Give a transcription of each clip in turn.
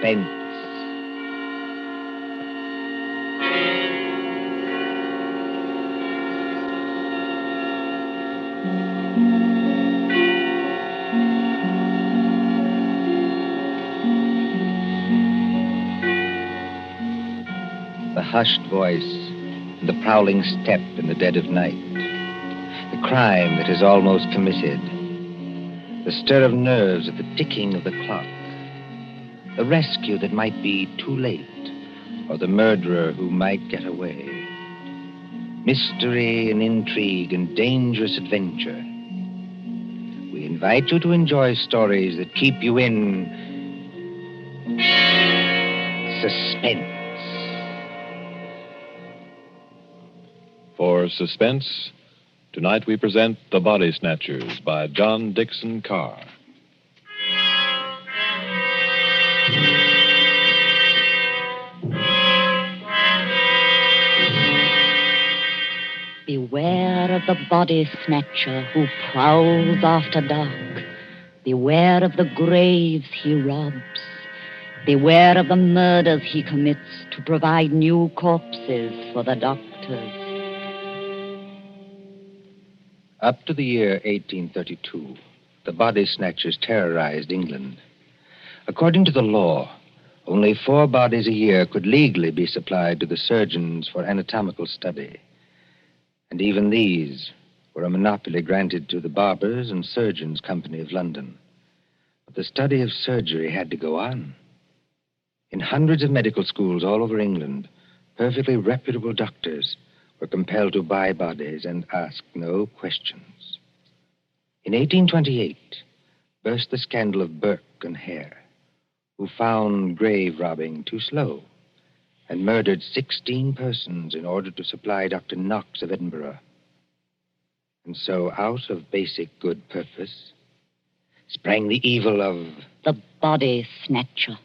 Suspense. The hushed voice, and the prowling step in the dead of night. The crime that is almost committed. The stir of nerves at the ticking of the clock. The rescue that might be too late, or the murderer who might get away. Mystery and intrigue and dangerous adventure. We invite you to enjoy stories that keep you in suspense. For Suspense, tonight we present The Body Snatchers by John Dixon Carr. Beware of the body snatcher who prowls after dark. Beware of the graves he robs. Beware of the murders he commits to provide new corpses for the doctors. Up to the year 1832, the body snatchers terrorized England. According to the law, only 4 bodies a year could legally be supplied to the surgeons for anatomical study. And even these were a monopoly granted to the Barbers and Surgeons Company of London. But the study of surgery had to go on. In hundreds of medical schools all over England, perfectly reputable doctors were compelled to buy bodies and ask no questions. In 1828, burst the scandal of Burke and Hare, who found grave robbing too slow and murdered 16 persons in order to supply Dr. Knox of Edinburgh. And so, out of basic good purpose, sprang the evil of the body snatcher.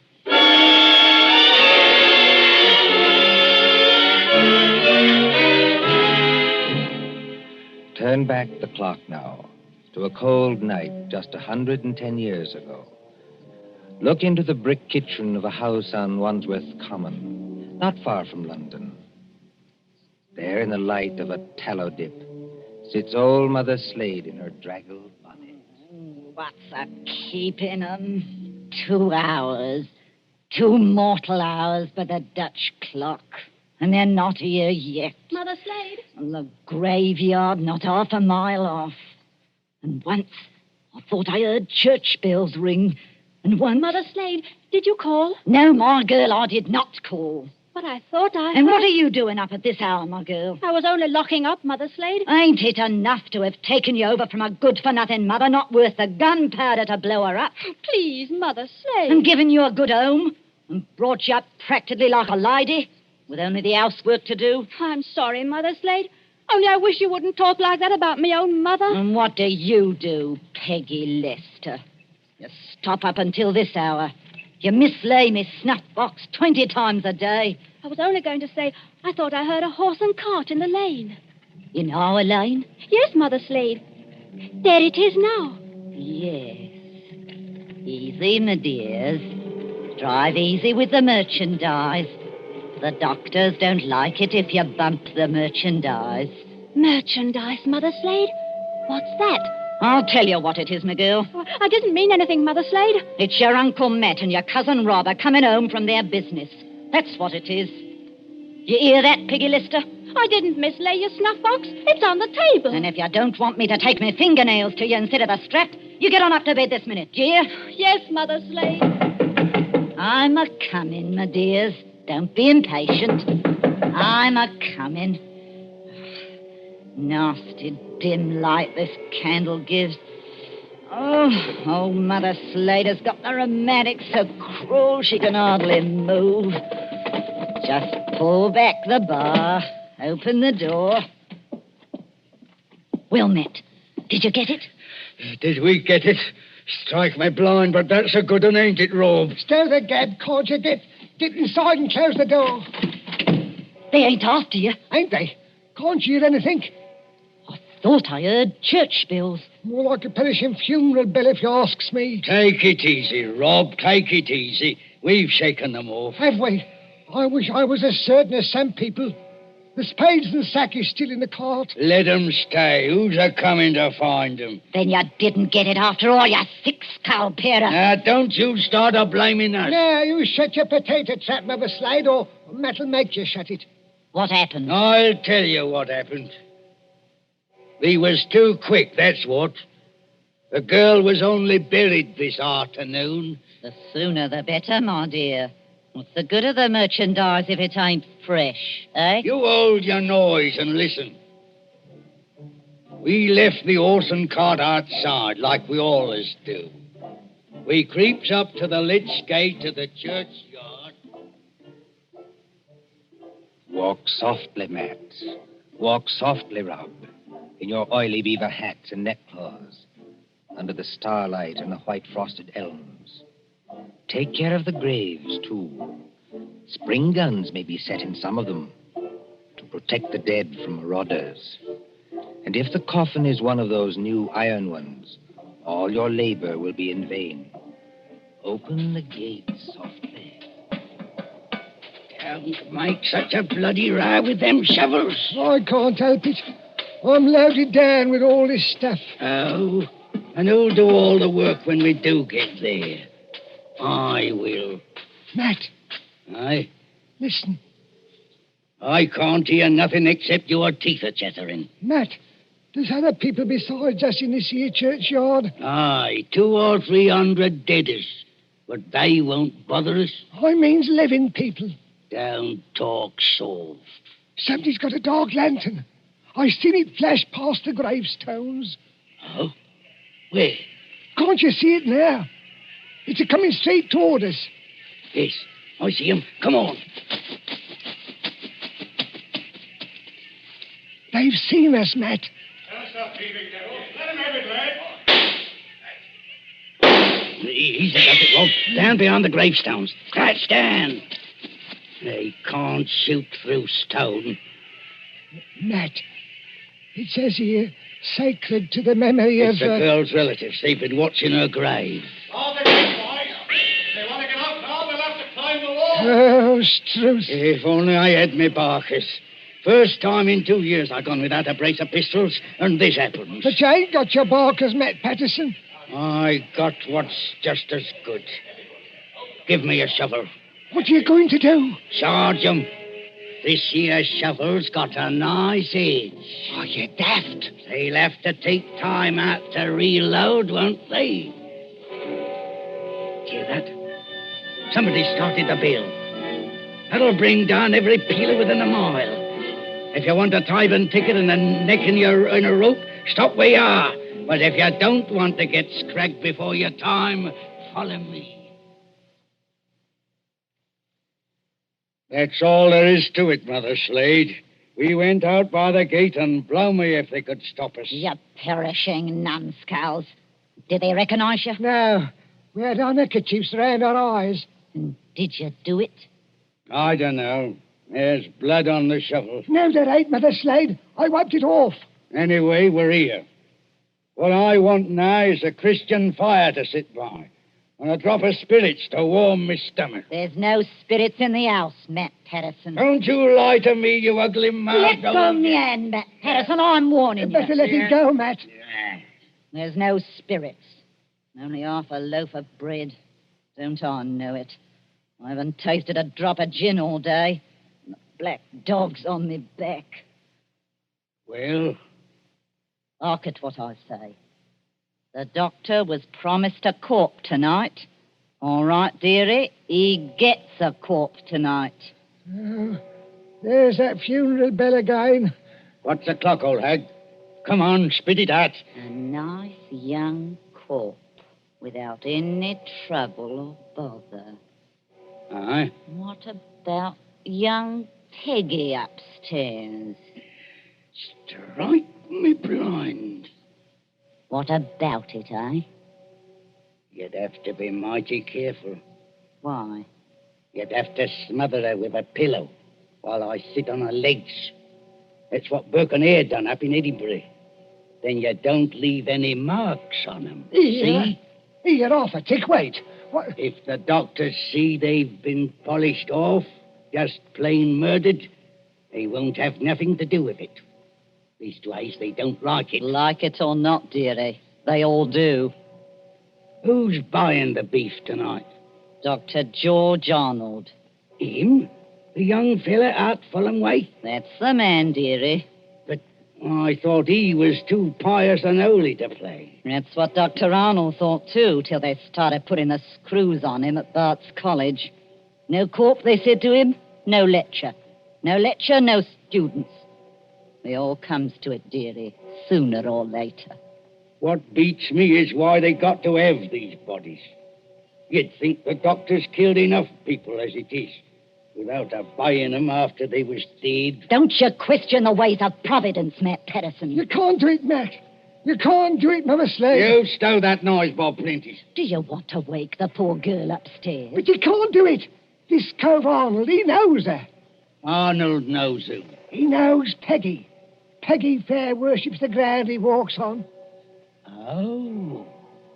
Turn back the clock now to a cold night just 110 years ago. Look into the brick kitchen of a house on Wandsworth Common, not far from London. There, in the light of a tallow dip, sits old Mother Slade in her draggled bonnet. What's a keeping 'em? 2 hours. 2 mortal hours by the Dutch clock. And they're not here yet. Mother Slade? And the graveyard not half a mile off. And once I thought I heard church bells ring. And once... Mother Slade, did you call? No, my girl, I did not call. But I thought I And heard... what are you doing up at this hour, my girl? I was only locking up, Mother Slade. Ain't it enough to have taken you over from a good-for-nothing mother not worth the gunpowder to blow her up? Please, Mother Slade. And given you a good home and brought you up practically like a lady with only the housework to do? I'm sorry, Mother Slade. Only I wish you wouldn't talk like that about me own mother. And what do you do, Peggy Lester? You stop up until this hour. You mislay me snuff box 20 times a day. I was only going to say I thought I heard a horse and cart in the lane. In our lane? Yes, Mother Slade. There it is now. Yes. Easy, my dears. Drive easy with the merchandise. The doctors don't like it if you bump the merchandise. Merchandise, Mother Slade? What's that? I'll tell you what it is, my girl. I didn't mean anything, Mother Slade. It's your Uncle Matt and your cousin Rob are coming home from their business. That's what it is. You hear that, Peggy Lister? I didn't mislay your snuff box. It's on the table. And if you don't want me to take my fingernails to you instead of a strap, you get on up to bed this minute, do you? Yes, Mother Slade. I'm a-coming, my dears. Don't be impatient. I'm a-coming. Nasty dim light this candle gives. Oh, old Mother Slade has got the rheumatics so cruel she can hardly move. Just pull back the bar, open the door. Well, Matt, did you get it? Did we get it? Strike me blind, but that's a good one, ain't it, Rob? Stir the gab, can't you? Get inside and close the door. They ain't after you. Ain't they? Can't you hear anything? I thought I heard church bells. More like a perishing funeral bell, if you asks me. Take it easy, Rob. Take it easy. We've shaken them off. Have we? I wish I was as certain as some people. The spades and sack is still in the cart. Let 'em stay. Who's a-coming to find 'em? Then you didn't get it after all, you thick-skull pair of... Now, don't you start a-blaming us. Now, you shut your potato trap, Mother Slade, or Matt'll make you shut it. What happened? I'll tell you what happened. We was too quick, that's what. The girl was only buried this afternoon. The sooner the better, my dear. What's the good of the merchandise if it ain't fresh, eh? You hold your noise and listen. We left the horse and cart outside, like we always do. We creeps up to the lich gate of the churchyard. Walk softly, Matt. Walk softly, Rob, in your oily beaver hats and neckcloths, under the starlight and the white frosted elms. Take care of the graves, too. Spring guns may be set in some of them to protect the dead from marauders. And if the coffin is one of those new iron ones, all your labor will be in vain. Open the gates softly. Don't make such a bloody row with them shovels. I can't help it. I'm loaded down with all this stuff. Oh, and who'll do all the work when we do get there? I will. Matt, Aye? listen. I can't hear nothing except your teeth a-chattering. Matt, there's other people besides us in this here churchyard. Aye, 200 or 300 deaders. But they won't bother us. I means living people. Don't talk soft. Somebody's got a dark lantern. I seen it flash past the gravestones. Oh? Where? Can't you see it now? It's a-coming straight toward us. Yes, I see him. Come on. They've seen us, Matt. Easy, does it, Rob. Down behind the gravestones. Crouch down. They can't shoot through stone. Matt, it says here, sacred to the memory It's of... the girl's relatives. They've been watching her grave. All the way, boys. They want to get out now, they'll have to climb the wall. Oh, Struth. If only I had me Barkers. First time in 2 years I've gone without a brace of pistols, and this happens. But you ain't got your barkers, Matt Patterson. I got what's just as good. Give me a shovel. What are you going to do? Charge 'em. This here shovel's got a nice edge. Oh, you daft. They'll have to take time out to reload, won't they? Hear that? Somebody started the bell. That'll bring down every peeler within a mile. If you want a tithing ticket and a neck in a rope, stop where you are. But if you don't want to get scragged before your time, follow me. That's all there is to it, Mother Slade. We went out by the gate, and blow me if they could stop us. You perishing numbskulls. Did they recognize you? No, we had our neckerchiefs round our eyes. And did you do it? I don't know. There's blood on the shovel. No, there ain't, Mother Slade. I wiped it off. Anyway, we're here. What I want now is a Christian fire to sit by, and a drop of spirits to warm my stomach. There's no spirits in the house, Matt Patterson. Don't you lie to me, you ugly mouth. Let go my hand, Matt Patterson. I'm warning You better you. let it go, Matt. There's no spirits. Only half a loaf of bread. Don't I know it? I haven't tasted a drop of gin all day. And the black dog's on me back. Well? Hark at what I say. The doctor was promised a corp tonight. All right, dearie, he gets a corp tonight. Oh, there's that funeral bell again. What's the clock, old hag? Come on, spit it out. A nice young corp without any trouble or bother. Aye? What about young Peggy upstairs? Strike me blind. What about it, eh? You'd have to be mighty careful. Why? You'd have to smother her with a pillow while I sit on her legs. That's what Burke and Eyre done up in Edinburgh. Then you don't leave any marks on them. Here, half a tick. Wait. What? If the doctors see they've been polished off, just plain murdered, they won't have nothing to do with it. Leastwise, they don't like it. Like it or not, dearie, they all do. Who's buying the beef tonight? Dr. George Arnold. Him? The young fella out Fulham way? That's the man, dearie. But I thought he was too pious and holy to play. That's what Dr. Arnold thought, too, till they started putting the screws on him at Bart's College. No corp, they said to him. No lecture. No lecture, no students. It all comes to it, dearie, sooner or later. What beats me is why they got to have these bodies. You'd think the doctors killed enough people as it is, without a buying them after they was dead. Don't you question the ways of Providence, Matt Patterson. You can't do it, Matt. You can't do it, Mother Slade. You stow that noise, Bob Plenty. Do you want to wake the poor girl upstairs? But you can't do it. This cove Arnold, he knows her. Arnold knows who. He knows Peggy. Peggy fair worships the ground he walks on. Oh.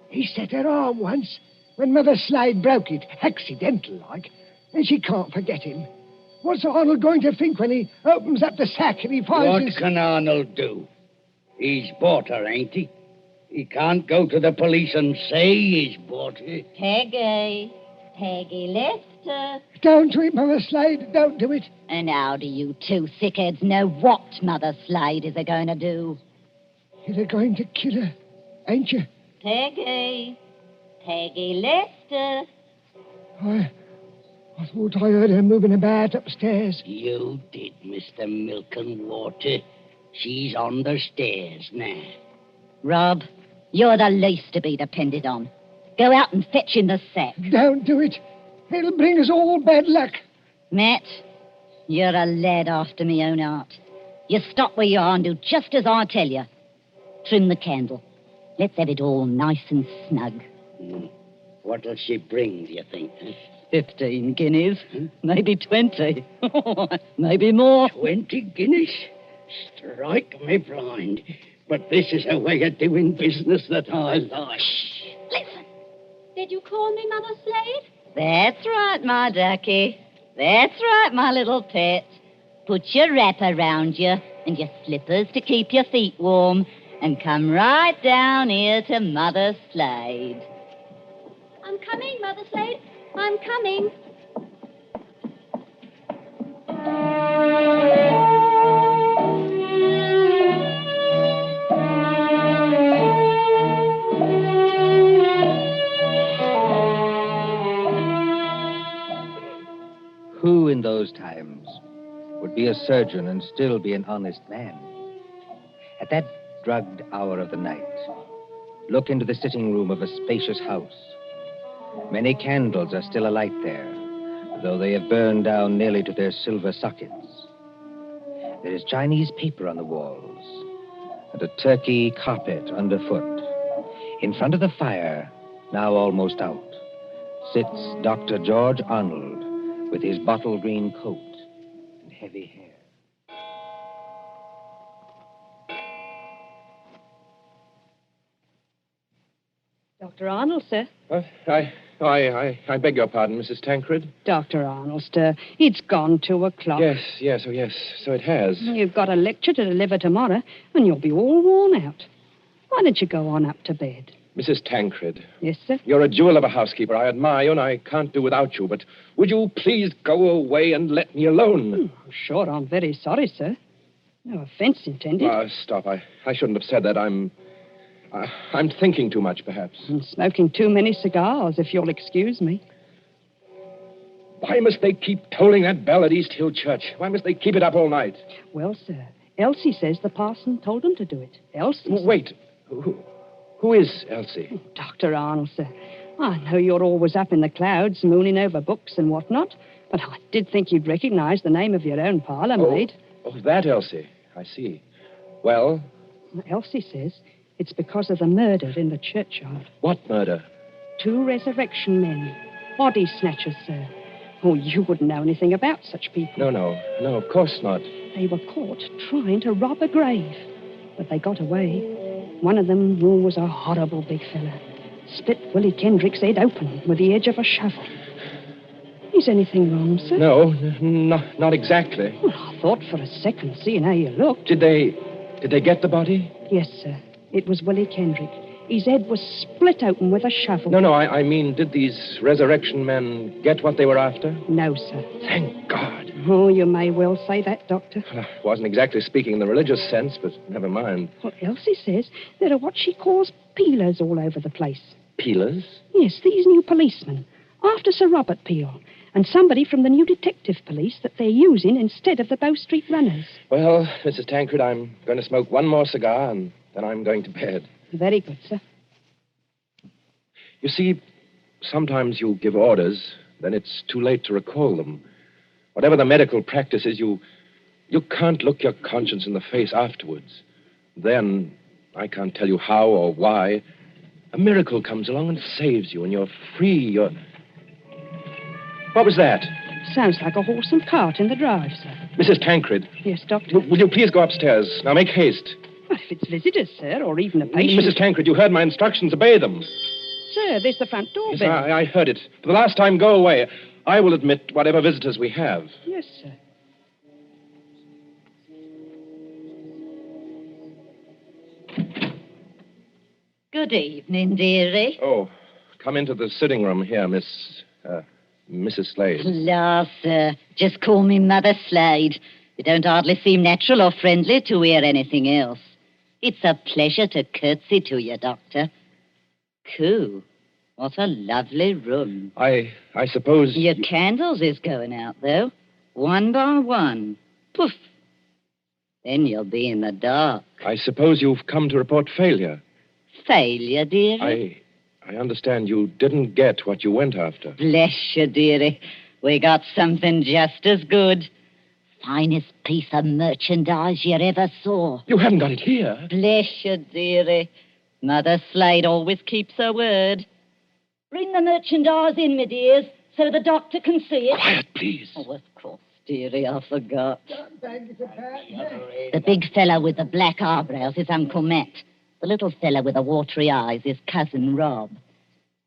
He set her arm once when Mother Slade broke it, accidental-like, and she can't forget him. What's Arnold going to think when he opens up the sack and he finds What his... can Arnold do? He's bought her, ain't he? He can't go to the police and say he's bought her. Peggy. Peggy Lester. Don't do it, Mother Slade. Don't do it. And how do you two thickheads know what Mother Slade is going to do? You're going to kill her, ain't you? Peggy. Peggy Lester. I thought I heard her moving about upstairs. You did, Mr. Milk and Water. She's on the stairs now. Rob, you're the least to be depended on. Go out and fetch in the sack. Don't do it. It'll bring us all bad luck. Matt, you're a lad after me own heart. You stop where you are and do just as I tell you. Trim the candle. Let's have it all nice and snug. What'll she bring, do you think? 15 guineas. Maybe 20. Maybe more. 20 guineas? Strike me blind. But this is a way of doing business that I like. Listen. Did you call me Mother Slade? That's right, my ducky. That's right, my little pet. Put your wrapper round you and your slippers to keep your feet warm and come right down here to Mother Slade. I'm coming, Mother Slade. I'm coming. Who in those times would be a surgeon and still be an honest man? At that drugged hour of the night, look into the sitting room of a spacious house. Many candles are still alight there, though they have burned down nearly to their silver sockets. There is Chinese paper on the walls and a Turkey carpet underfoot. In front of the fire, now almost out, sits Dr. George Arnold with his bottle green coat and heavy hair. Dr. Arnold, sir. I beg your pardon, Mrs. Tancred. Dr. Arnold, sir. It's gone 2:00. Yes, so it has. You've got a lecture to deliver tomorrow, and you'll be all worn out. Why don't you go on up to bed? Mrs. Tancred. Yes, sir? You're a jewel of a housekeeper. I admire you, and I can't do without you. But would you please go away and let me alone? Sure, I'm very sorry, sir. No offense intended. Stop. I shouldn't have said that. I'm thinking too much, perhaps. And smoking too many cigars, if you'll excuse me. Why must they keep tolling that bell at East Hill Church? Why must they keep it up all night? Well, sir, Elsie says the parson told them to do it. Elsie. Wait. Who is Elsie? Dr. Arnold, sir. I know you're always up in the clouds, mooning over books and whatnot, but I did think you'd recognize the name of your own parlour maid. Oh, that Elsie. I see. Well? Elsie says it's because of the murder in the churchyard. What murder? 2 resurrection men. Body snatchers, sir. Oh, you wouldn't know anything about such people. No, of course not. They were caught trying to rob a grave, but they got away. One of them was a horrible big fella. split Willie Kendrick's head open with the edge of a shovel. Is anything wrong, sir? No, not exactly. Well, I thought for a second, seeing how you looked. Did they get the body? Yes, sir. It was Willie Kendrick. His head was split open with a shovel. No, I mean, did these resurrection men get what they were after? No, sir. Thank God. Oh, you may well say that, Doctor. Well, I wasn't exactly speaking in the religious sense, but never mind. Well, Elsie says there are what she calls peelers all over the place. Peelers? Yes, these new policemen. After Sir Robert Peel. And somebody from the new detective police that they're using instead of the Bow Street runners. Well, Mrs. Tancred, I'm going to smoke one more cigar, and then I'm going to bed. Very good, sir. You see, sometimes you give orders, then it's too late to recall them. Whatever the medical practice is, you can't look your conscience in the face afterwards. Then, I can't tell you how or why, a miracle comes along and saves you, and you're free, What was that? Sounds like a horse and cart in the drive, sir. Mrs. Tancred. Yes, Doctor? Will you please go upstairs? Now, make haste. Well, if it's visitors, sir, or even a patient... Mrs. Tancred, you heard my instructions. Obey them. Sir, there's the front door Yes, bell. I heard it. For the last time, go away. I will admit whatever visitors we have. Yes, sir. Good evening, dearie. Oh, come into the sitting room here, Mrs. Slade. La, sir. Just call me Mother Slade. You don't hardly seem natural or friendly to hear anything else. It's a pleasure to curtsy to you, Doctor. Coo. What a lovely room. I suppose... Your candles is going out, though. One by one. Poof. Then you'll be in the dark. I suppose you've come to report failure. Failure, dearie? I understand you didn't get what you went after. Bless you, dearie. We got something just as good. Finest piece of merchandise you ever saw. You haven't got it here. Bless you, dearie. Mother Slade always keeps her word. Bring the merchandise in, my dears, so the doctor can see it. Quiet, please. Oh, of course, dearie, I forgot. Don't bang it apart. The big fella with the black eyebrows is Uncle Matt. The little fella with the watery eyes is Cousin Rob.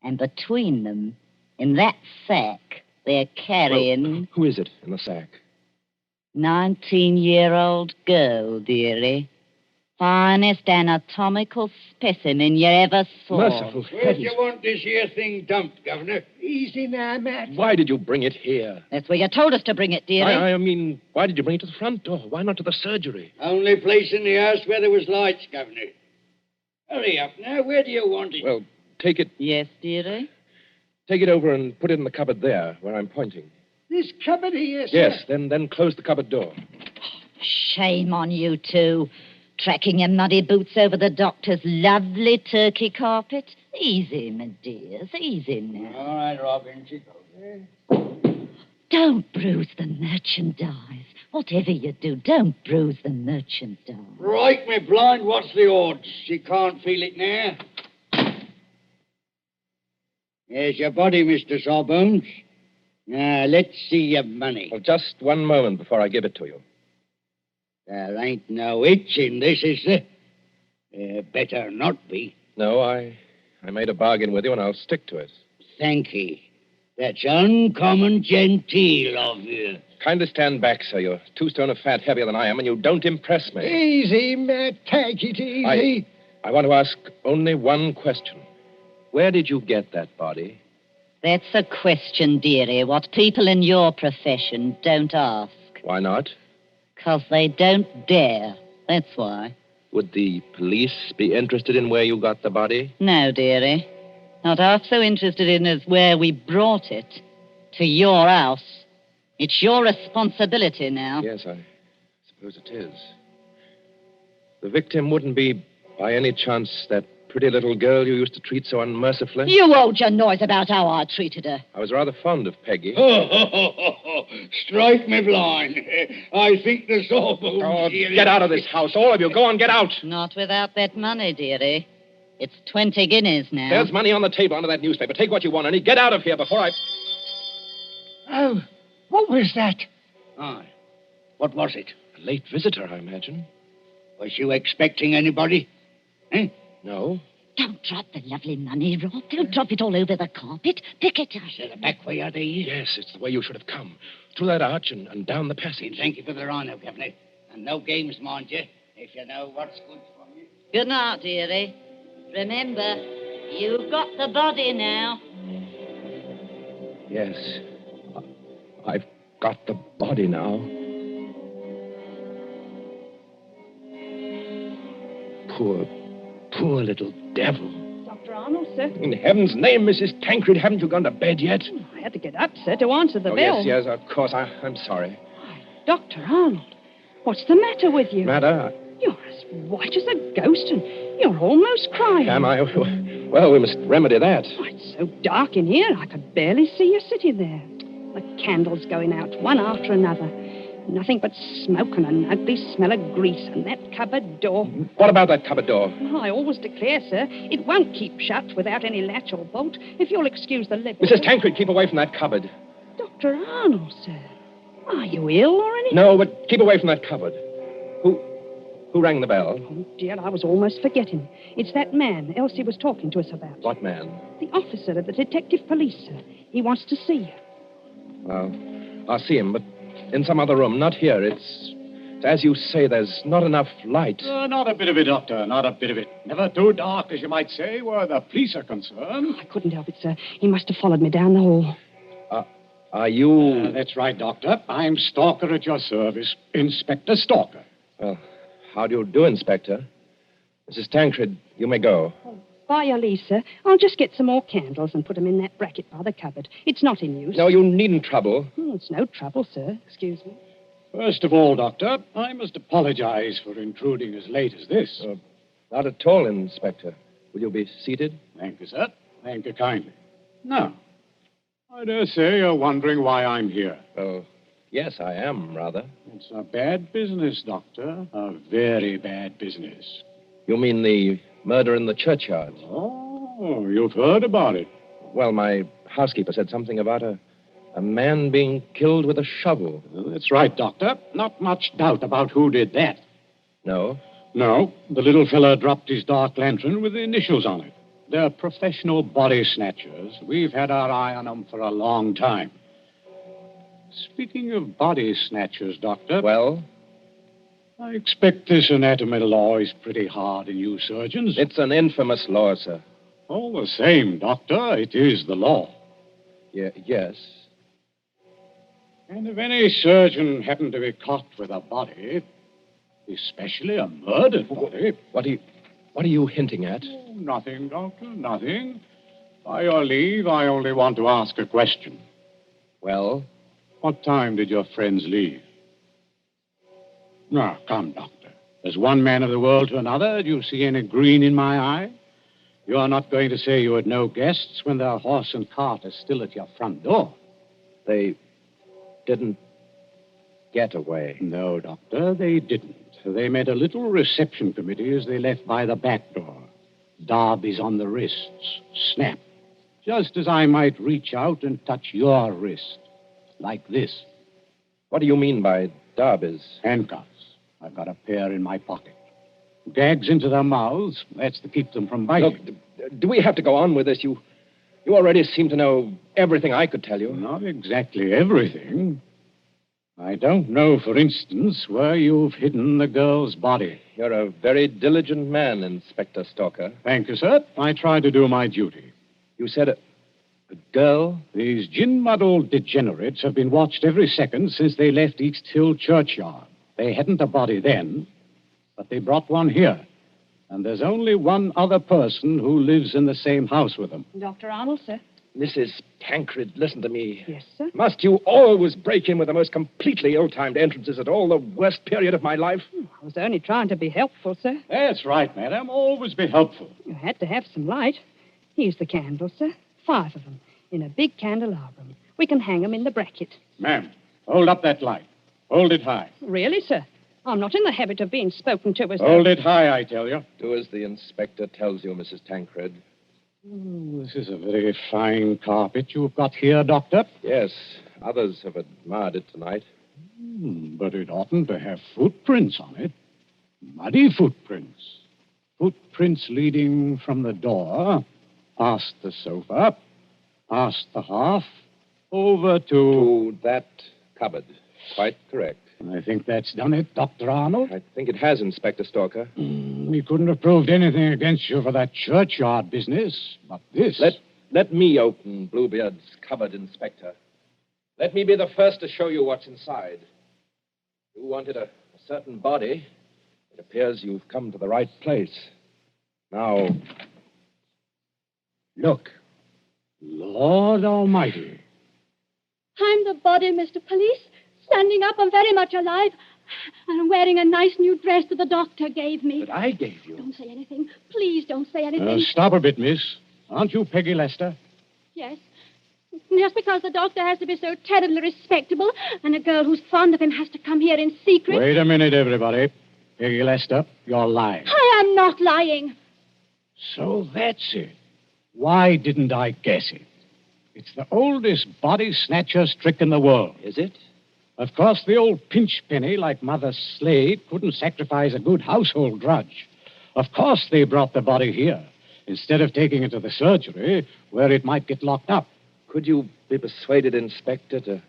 And between them, in that sack, they're carrying... Well, who is it in the sack? 19-year-old girl, dearie. Finest anatomical specimen you ever saw. Merciful Where do heavens. you want this here thing dumped, Governor? Easy now, Matt. Why did you bring it here? That's where you told us to bring it, dearie. I mean, why did you bring it to the front door? Why not to the surgery? Only place in the house where there was lights, Governor. Hurry up now. Where do you want it? Well, take it Yes, dearie? Take it over and put it in the cupboard there, where I'm pointing. This cupboard here, sir. Yes, then close the cupboard door. Shame on you two. Tracking your muddy boots over the doctor's lovely turkey carpet. Easy, my dears, easy now. All right, Robin. She goes. Don't bruise the merchandise. Whatever you do, don't bruise the merchandise. Right, me blind. What's the odds? She can't feel it now. There's your body, Mr. Sawbones. Now, let's see your money. Well, just one moment before I give it to you. There ain't no itch in this, is there? Better not be. No, I made a bargain with you, and I'll stick to it. Thank ye. That's uncommon genteel of you. Kindly stand back, sir. You're 2 stone of fat heavier than I am, and you don't impress me. Easy, Matt. Take it easy. I want to ask only one question. Where did you get that body? That's a question, dearie, what people in your profession don't ask. Why not? 'Cause they don't dare. That's why. Would the police be interested in where you got the body? No, dearie. Not half so interested in as where we brought it. To your house. It's your responsibility now. Yes, I suppose it is. The victim wouldn't be, by any chance, that pretty little girl you used to treat so unmercifully? You hold your noise about how I treated her. I was rather fond of Peggy. Strike me blind. I think the Sawbones... Oh, get out of this house, all of you. Go on, get out. Not without that money, dearie. It's 20 guineas now. There's money on the table under that newspaper. Take what you want, and get out of here before I... Oh, what was that? Aye. What was it? A late visitor, I imagine. Was you expecting anybody? Eh? No. Don't drop the lovely money, Rob. Don't drop it all over the carpet. Pick it up. So the back way are these? Yes, it's the way you should have come. Through that arch and down the passage. Thank you for the honour, Governor. And no games, mind you, if you know what's good for you. Good night, dearie. Remember, you've got the body now. Yes. I've got the body now. Poor little devil. Dr. Arnold, sir. In heaven's name, Mrs. Tancred, haven't you gone to bed yet? I had to get up, sir, to answer the Oh, bell. yes, of course. I'm sorry. Dr. Arnold, what's the matter with you? Matter? You're as white as a ghost, and you're almost crying. Am I? Well, we must remedy that. Oh, it's so dark in here, I could barely see you sitting there. The candles going out, one after another. Nothing but smoke and an ugly smell of grease, and that cupboard door. What about that cupboard door? Oh, I always declare, sir, it won't keep shut without any latch or bolt, if you'll excuse the level. Mrs. Tancred, keep away from that cupboard. Dr. Arnold, sir. Are you ill or anything? No, but keep away from that cupboard. Who rang the bell? Oh, dear, I was almost forgetting. It's that man Elsie was talking to us about. What man? The officer of the detective police, sir. He wants to see you. Well, I'll see him, but in some other room, not here. It's as you say, there's not enough light. Not a bit of it, Doctor, not a bit of it. Never too dark, as you might say, where the police are concerned. I couldn't help it, sir. He must have followed me down the hall. Are you... That's right, Doctor. I'm Stalker at your service, Inspector Stalker. Well, how do you do, Inspector? Mrs. Tancred, you may go. By your leave, sir. I'll just get some more candles and put them in that bracket by the cupboard. It's not in use. No, you needn't trouble. It's no trouble, sir. Excuse me. First of all, Doctor, I must apologize for intruding as late as this. Not at all, Inspector. Will you be seated? Thank you, sir. Thank you kindly. Now, I dare say you're wondering why I'm here. Well, yes, I am, rather. It's a bad business, Doctor. A very bad business. You mean the murder in the churchyard? Oh, you've heard about it. Well, my housekeeper said something about a man being killed with a shovel. Well, that's right, Doctor. Not much doubt about who did that. No? No, the little fella dropped his dark lantern with the initials on it. They're professional body snatchers. We've had our eye on them for a long time. Speaking of body snatchers, Doctor... Well? I expect this anatomy law is pretty hard on you surgeons. It's an infamous law, sir. All the same, Doctor, it is the law. Yes. And if any surgeon happened to be caught with a body, especially a murdered body... What are you hinting at? Oh, nothing, Doctor, nothing. By your leave, I only want to ask a question. Well? What time did your friends leave? Now, come, Doctor. As one man of the world to another, do you see any green in my eye? You are not going to say you had no guests when their horse and cart are still at your front door. They didn't get away. No, Doctor, they didn't. They made a little reception committee as they left by the back door. Darbies on the wrists. Snap. Just as I might reach out and touch your wrist. Like this. What do you mean by darbies? Handcuffs. I've got a pair in my pocket. Gags into their mouths. That's to keep them from biting. Look, do we have to go on with this? You already seem to know everything I could tell you. Not exactly everything. I don't know, for instance, where you've hidden the girl's body. You're a very diligent man, Inspector Stalker. Thank you, sir. I try to do my duty. You said a girl? These gin-muddled degenerates have been watched every second since they left East Hill Churchyard. They hadn't a body then, but they brought one here. And there's only one other person who lives in the same house with them. Dr. Arnold, sir. Mrs. Tancred, listen to me. Yes, sir. Must you always break in with the most completely ill-timed entrances at all the worst period of my life? I was only trying to be helpful, sir. That's right, madam. Always be helpful. You had to have some light. Here's the candles, sir. 5 of them, in a big candelabrum. We can hang them in the bracket. Ma'am, hold up that light. Hold it high. Really, sir? I'm not in the habit of being spoken to as Hold it high, I tell you. Do as the inspector tells you, Mrs. Tancred. This is a very fine carpet you've got here, Doctor. Yes, others have admired it tonight. But it oughtn't to have footprints on it. Muddy footprints. Footprints leading from the door, past the sofa, past the hearth, over To that cupboard. Quite correct. I think that's done it, Dr. Arnold. I think it has, Inspector Stalker. We couldn't have proved anything against you for that churchyard business, but this... Let me open Bluebeard's cupboard, Inspector. Let me be the first to show you what's inside. You wanted a certain body. It appears you've come to the right place. Now, look. Lord Almighty. I'm the body, Mr. Police. Standing up, I'm very much alive. And I'm wearing a nice new dress that the doctor gave me. That I gave you. Don't say anything. Please don't say anything. Stop a bit, miss. Aren't you Peggy Lester? Yes. Just because the doctor has to be so terribly respectable, and a girl who's fond of him has to come here in secret. Wait a minute, everybody. Peggy Lester, you're lying. I am not lying. So that's it. Why didn't I guess it? It's the oldest body snatcher's trick in the world. Is it? Of course, the old pinch penny like Mother Slade couldn't sacrifice a good household grudge. Of course they brought the body here, instead of taking it to the surgery, where it might get locked up. Could you be persuaded, Inspector, to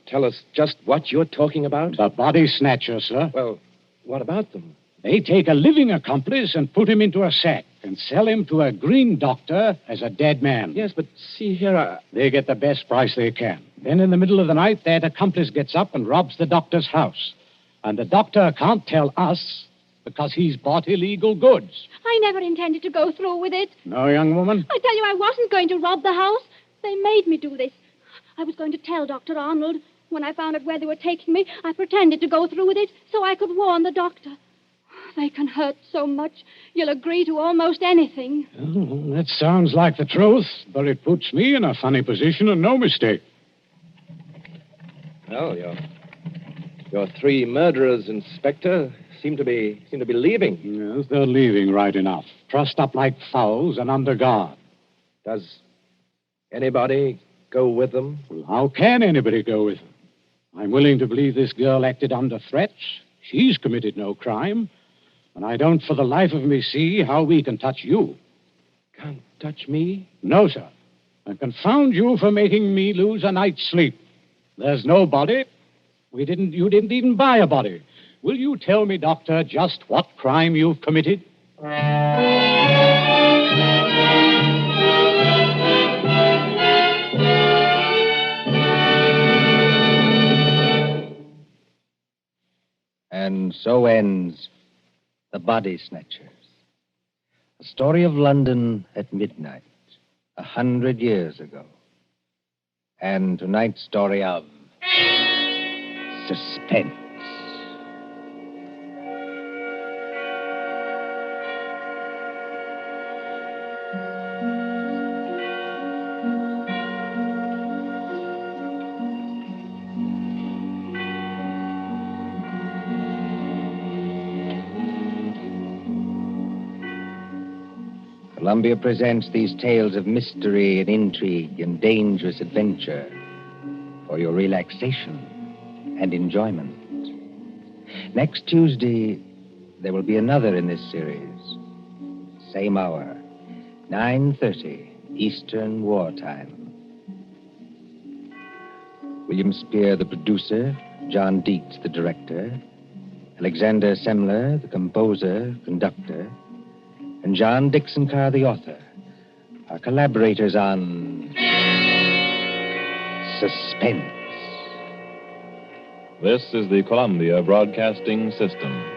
tell us just what you're talking about? The body snatcher, sir. Well, what about them? They take a living accomplice and put him into a sack and sell him to a green doctor as a dead man. Yes, but see here, They get the best price they can. Then in the middle of the night, that accomplice gets up and robs the doctor's house. And the doctor can't tell us because he's bought illegal goods. I never intended to go through with it. No, young woman? I tell you, I wasn't going to rob the house. They made me do this. I was going to tell Dr. Arnold. When I found out where they were taking me, I pretended to go through with it so I could warn the doctor. They can hurt so much, you'll agree to almost anything. Oh, that sounds like the truth, but it puts me in a funny position and no mistake. well, your three murderers, Inspector, seem to be leaving. Yes, they're leaving right enough. Trussed up like fowls and under guard. Does anybody go with them? Well, how can anybody go with them? I'm willing to believe this girl acted under threats. She's committed no crime. And I don't for the life of me see how we can touch you. Can't touch me? No, sir. And confound you for making me lose a night's sleep. There's no body. You didn't even buy a body. Will you tell me, Doctor, just what crime you've committed? And so ends The Body Snatchers, a story of London at midnight, 100 years ago. And tonight's story of Suspense. Columbia presents these tales of mystery and intrigue and dangerous adventure for your relaxation and enjoyment. Next Tuesday, there will be another in this series. Same hour, 9:30 Eastern Wartime. William Spear, the producer, John Dietz, the director, Alexander Semler, the composer, conductor, and John Dixon Carr, the author, are collaborators on Suspense. This is the Columbia Broadcasting System.